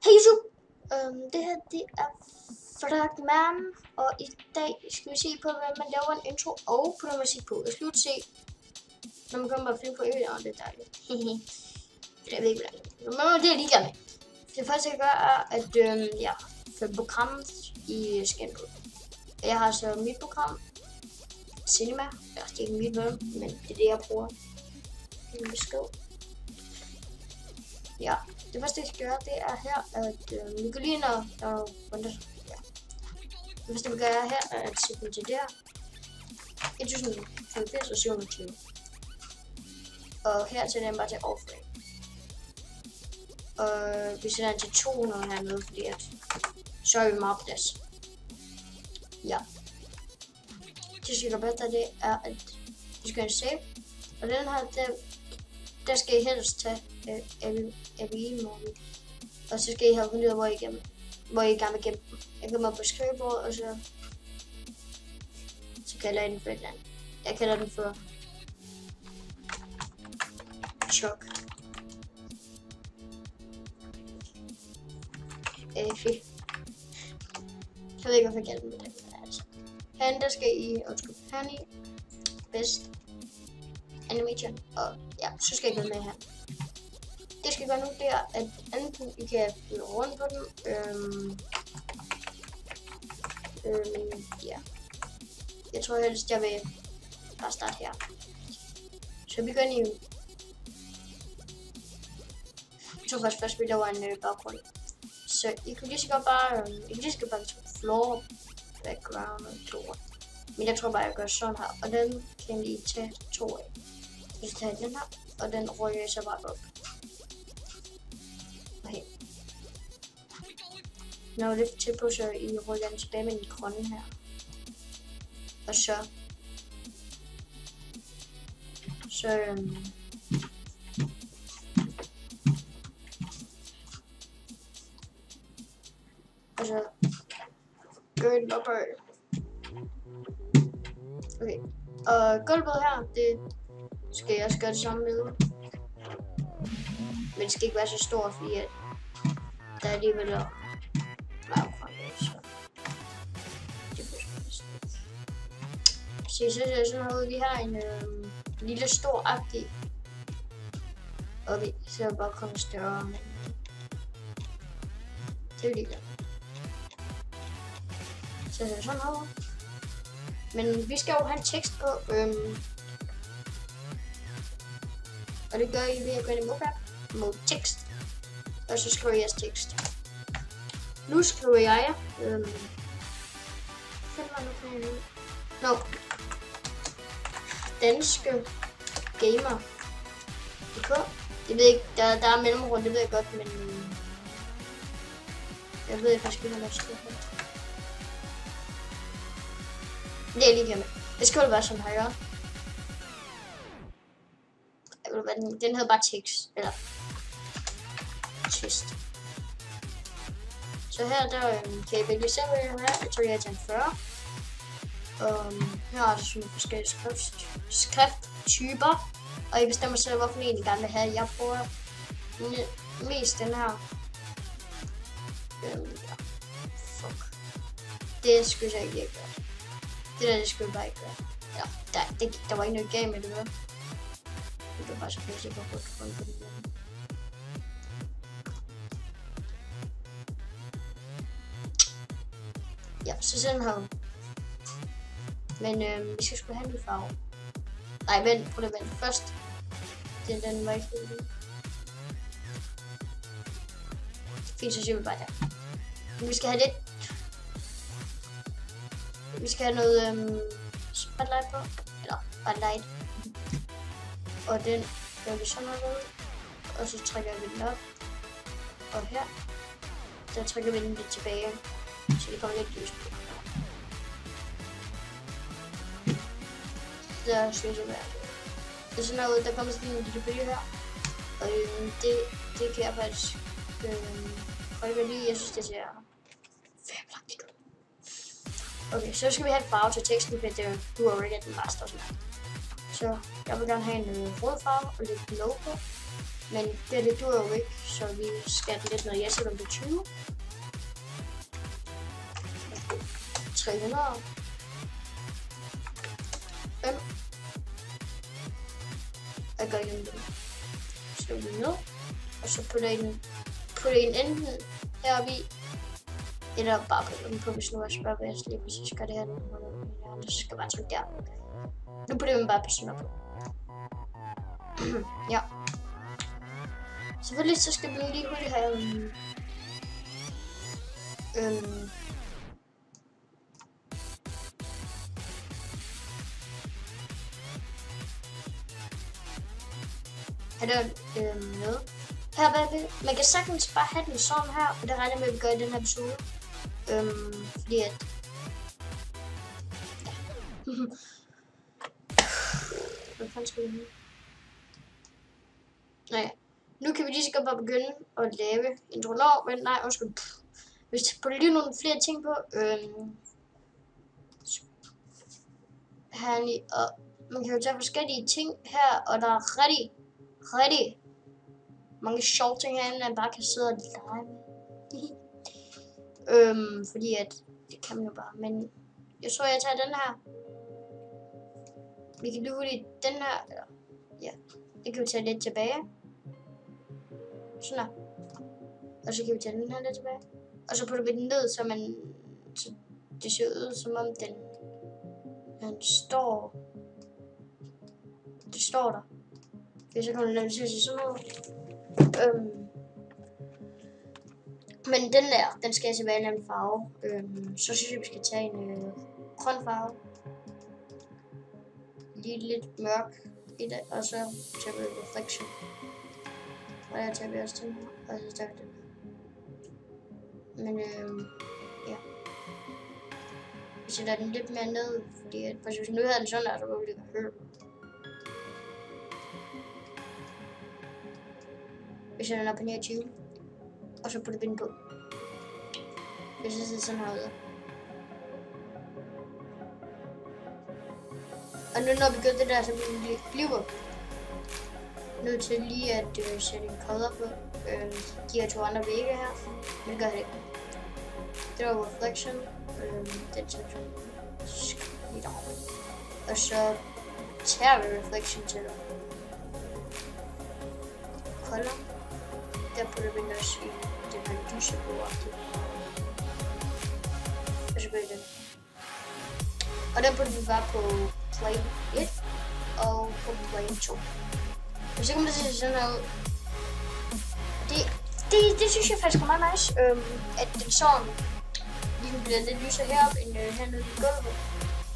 Hej YouTube! Det her det er Fragman, og i dag skal vi se på, hvordan man laver en intro og putter musik på. Jeg skal lige se, når man kommer og flyve på øen, og det er dejligt. Jeg ved ikke, hvordan det er. Men det er lige gerne. Det første jeg gør er, at jeg får programmet i Scanbook. Jeg har så mit program, Cinema. Det er ikke mit med, men det er det, jeg bruger. En besked. Ja, det første jeg skal gøre, det er her, at vi går lige når det første vi gør her, er at sætte den til der 1085 og 720. Og her til den bare til overframe. Og vi sætter den til 200 hernede, fordi at så er vi meget plads. Ja. Det skal gøre bedre, det er at vi skal have en save. Og den her, der skal I helst tage AVI-mode. Og så skal I have fundet ud af, hvor I gerne vil gemme den. Jeg kommer på skrivebordet, og så kalder jeg den for et eller andet. Jeg kalder den for chok. Fy. Jeg ved ikke, hvorfor jeg kalder den det. Altså. Herinde, der skal I herinde i best animation, og ja, så skal I gå med her. Det skal gøre nu, det er, at enten I kan flyve rundt på den, ja. Jeg tror helst, jeg vil bare starte her. Så vi går ind i. Jeg tror først vi laver en baggrund. Så I kan lige så godt bare, floor, background og door. Men jeg tror bare, jeg gør sådan her, og den kan I tage 2 af. Jeg skal tage den her, og den rykker jeg så bare op. Okay. Når jeg lidt til på, så I rykker den tilbage med den grønne her. Og så gør den op. Okay. Og gulvet her, det skal jeg også gøre det samme med. Men det skal ikke være så stort, fordi at der er alligevel meget fremad, så det bliver sådan. Så ser det sådan ud, vi har en lille stor-agtig. Okay, så er det bare kommet større, men det er jo lige der. Så ser det sådan ud. Men vi skal jo have en tekst på, og det gør I ved at gå ind i mode tekst, og så skriver I jeres tekst. Nu skriver jeg, danske gamer. Jeg ved ikke, der er mellemrum, det ved jeg godt, men jeg ved faktisk ikke, hvad jeg skriver på. Det er lige med. Det skal jo være sådan her. Den hedder bare tekst, eller test. Så her der kan I vælge selv her. Jeg tror jeg er til en 40. Her er der sådan forskellige skrifttyper, og I bestemmer selv, hvorfor I gerne vil have. Jeg bruger mest den her. Fuck. Det skulle jeg ikke gøre. Det der, det skulle jeg bare ikke gøre. Ja, der var ikke noget galt med det, vel? Det var bare så pisse på grund på det der. Ja, så sådan her. Men vi skal sgu have en ny farve. Nej, vent, prøv at vente først. Den var ikke helt. Fint, så siger vi bare der. Men vi skal have lidt. Vi skal have noget spotlight på. Eller spotlight. Og den gør vi sådan noget. Og så trækker vi den op. Og her. Der trækker vi den lidt tilbage. Så det kommer lidt lys på. Der skal det være. Det er sådan noget, der kommer sådan en lille bølge her. Og det kan jeg faktisk rykke lige. Jeg synes, det ser fabelagtigt ud. Okay, så skal vi have en farve til teksten, for du har ikke den master og sådan noget. Så jeg vil gerne have en rød farve og lidt blå på. Men det duer jo ikke, så vi skal lidt noget. Jeg sætter om det 20. 300. 5. Jeg gør igen det. Så vi ned. Og så putter en enten heroppe i. Eller bare putter den på, hvis nu jeg spørger, hvad jeg lige præcis gør det her. Det skal bare trykke der. Nu putter man bare personer på. Ja. Selvfølgelig så skal vi lige hurtigt have noget. Her bagved. Man kan sagtens bare have den sådan her, og det regner med, at vi gør i den her episode. Fordi at... Ja. Hvad fanden skal vi nu? Nej. Nu kan vi lige så godt bare begynde at lave intro. Men nej, undskyld. Hvis jeg putter lige nogle flere ting på. Herlig, og man kan jo tage forskellige ting her, og der er rigtig mange sjove ting herinde, man bare kan sidde og lege med. Fordi at det kan man jo bare, men jeg tror jeg tager den her. Vi kan lige hurtigt den her, eller ja, det kan vi tage lidt tilbage. Sådan her. Og så kan vi tage den her lidt tilbage. Og så putter vi den ned, så det ser ud som om den står. Det står der. Okay, så kan man lade det til at se sådan noget. Men den der, den skal altså være en anden farve. Så synes jeg, vi skal tage en grøn farve. Lige lidt mørk i det, og så tager vi reflection. Og der tager vi også den, og så tager vi den. Men ja. Vi sætter den lidt mere ned, fordi at, hvis nu havde den sådan her, så ville det være hørt. Vi sætter den op på 29, og så putter vi den på. Hvis det ser sådan her ud. Og nu når vi gør det der, så bliver nødt til lige at sætte en kolder på de her to andre vægge her. Men det gør det ikke. Det var reflection. Den tager vi lidt over. Og så tager vi reflection til kolder. Der putter vi den også i den her lyseblå-agtige. Og så gør vi den. Og den putter vi bare på plane 1 og på plane 2. Og så kan man se sådan noget. Det synes jeg faktisk er meget nice, at den sådan ligesom bliver lidt lysere heroppe end hernede i gulvet.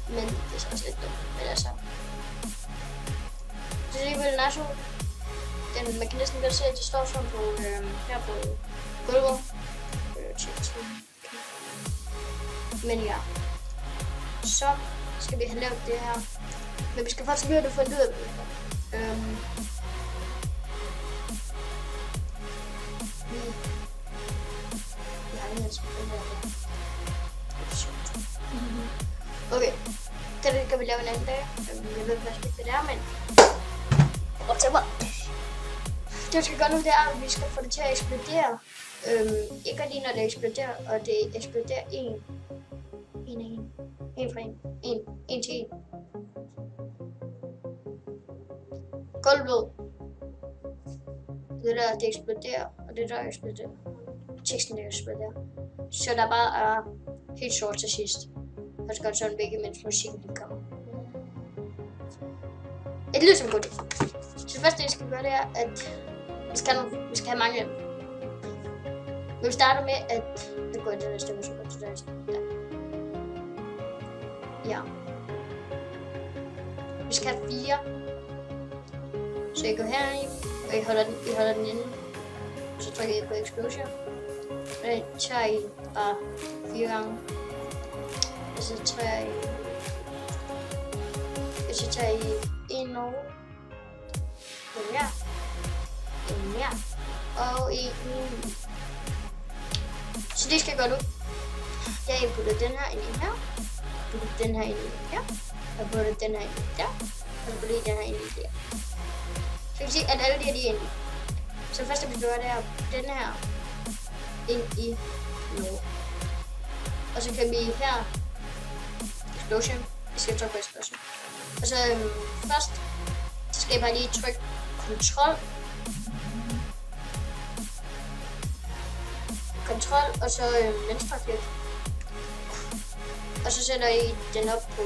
Men det er så også lidt dumt. Men altså. Det ser ikke vildt nice ud. Man kan næsten godt se, at det står sådan på her på gulvet. Men ja. Så skal vi have lavet det her. Men vi skal faktisk lige have det fundet ud af det. Okay, det kan vi lave en anden dag. Jeg ved faktisk ikke, hvad det er, men det vi skal gøre nu, det er, at vi skal få det til at eksplodere. Ikke lige når det eksploderer, og det eksploderer en til en. Gulvet. Det der, det eksploderer, og det der eksploderer. Teksten der eksploderer. Så der bare er helt sort til sidst. Og så gør det sådan begge, mens musikken kommer. Det lyder som godt. Så det første, jeg skal gøre, det er, at vi skal have mange. Men vi starter med, at det går i den her stemme, så godt til den her. Ja. Vi skal have 4. Så jeg går herind, og I holder den inde. Så trykker jeg på explosion. Og jeg tager I bare 4 gange. Og så tager I... Og så tager I en over. En mere. En mere. Og en... Så det skal jeg gøre nu. Jeg putter den her ind i her. Putter den her ind i her. Og putter den her ind i der. Og så putter den her ind i der. Så kan I se, at alle de her de er inde. Så først vi gør det er den her ind i nu. Og så kan vi her explosion. Vi skal trykke på explosion. Og så først skal jeg bare lige trykke kontrol. Kontrol og så venstre klik. Og så sætter I den op på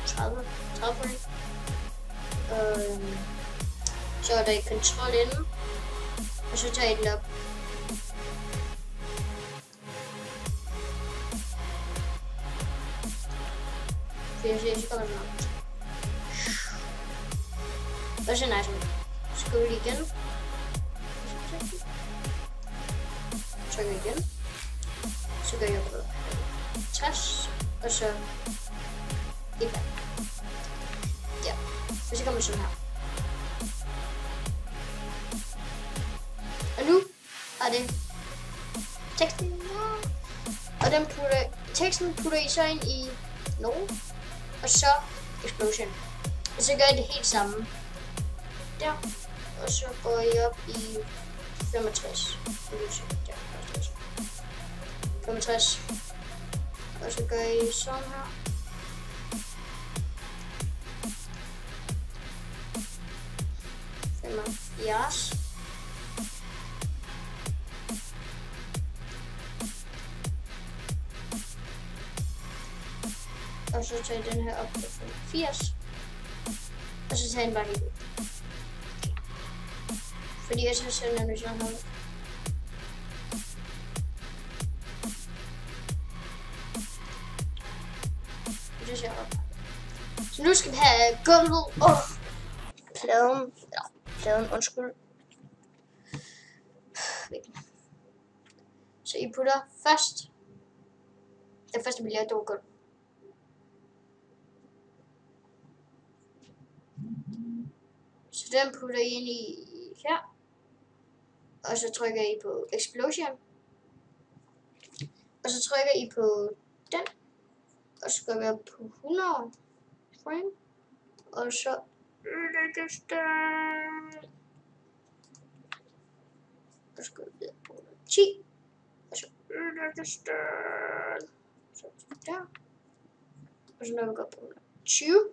30 point. Så er der i kontrol inde. Og så tager I den op. Så kommer den op. Og så nice. Så går vi lige igen. Trykker igen. Så gør jeg på 60. Og så i bag. Ja. Og så kommer sådan her. Og nu er det teksten. Og den teksten putter I så ind i nogen. Og så explosion. Og så gør I det helt samme. Der. Og så går I op i 65. 65. Og så gør I sådan her. Yes. Og så tager jeg den her op på 85. Og så tager jeg den bare helt ud. Fordi jeg så sender den sådan her. Det ser op. Så nu skal vi have gulvet og pladen. Ja, pladen, undskyld. Så I putter først. Den første vi laver, det var gulv. Så den putter I ind i her. Og så trykker I på explosion. Og så trykker I på den. Og så går vi op på 100 frame. Og så lægges den. Og så går vi videre på 10. Og så lægges den. Så der. Og så når vi går på 20.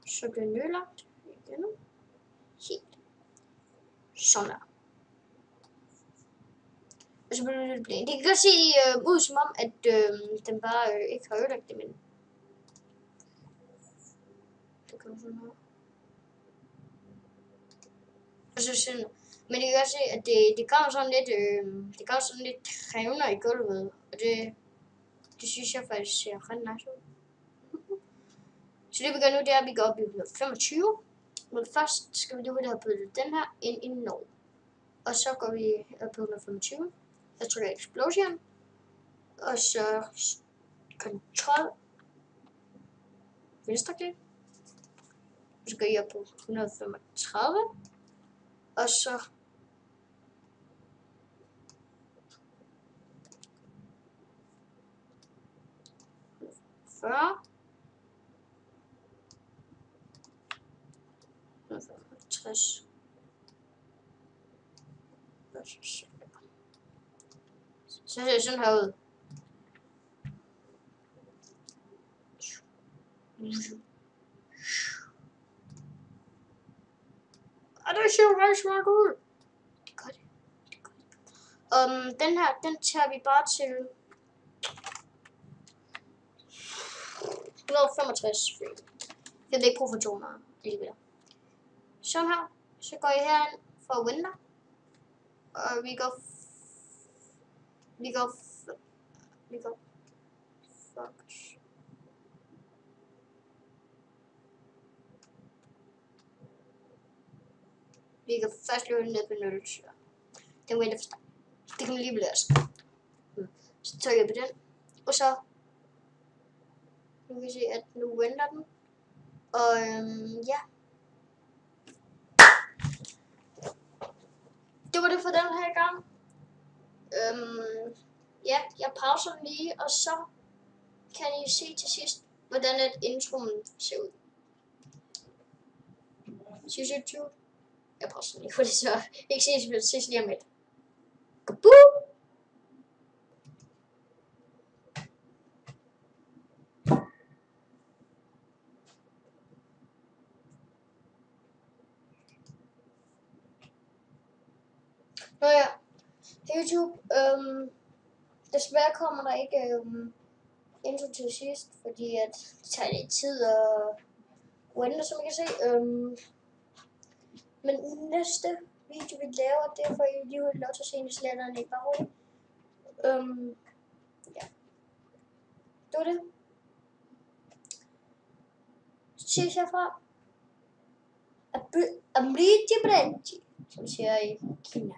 Så bliver den nedlagt igen. Helt. Sådan der. Og så bliver det lidt blænd. Det kan godt se ud som om, at den bare ikke har ødelagt det, men det kan du sådan her. Og så sådan, men det kan godt se, at det kommer sådan lidt, det kommer sådan lidt krævner i gulvet, og det synes jeg faktisk ser ret nice ud. Så det vi gør nu, det er, at vi går op i 125. Men først skal vi have puttet den her ind i Norge. Og så går vi op på 125. Jeg trykker explosion. Og så kontrol. Venstre klik. Og så går jeg op på 135. Og så fyrre. 60. Så ser det sådan her ud. Og det ser jo rigtig smart ud. Det gør det. Den her, den tager vi bare til 165 frame. Jeg vil ikke bruge for 200 alligevel. Sådan her. Så går jeg herind for window. Og vi går focus. Vi går først løbe ned på 0. Den window for start. Det kan man lige blive også. Så trykker jeg på den. Og så nu kan I se, at nu venter den. Og ja. Det var det for den her gang. Ja, jeg pauser den lige, og så kan I se til sidst, hvordan et introen ser ud. YouTube. Jeg prøver sådan lige hurtigt, så ikke ses lige om lidt. Kaboom! Nå ja, YouTube, desværre kommer der ikke intro til sidst, fordi at det tager lidt tid at vente, som I kan se. Men næste video vi laver, det får I lige lov til at se, hvis latteren ikke var hurtigt. Ja, det var det. Så ses herfra. Amriti Branchi, som siger i Kina.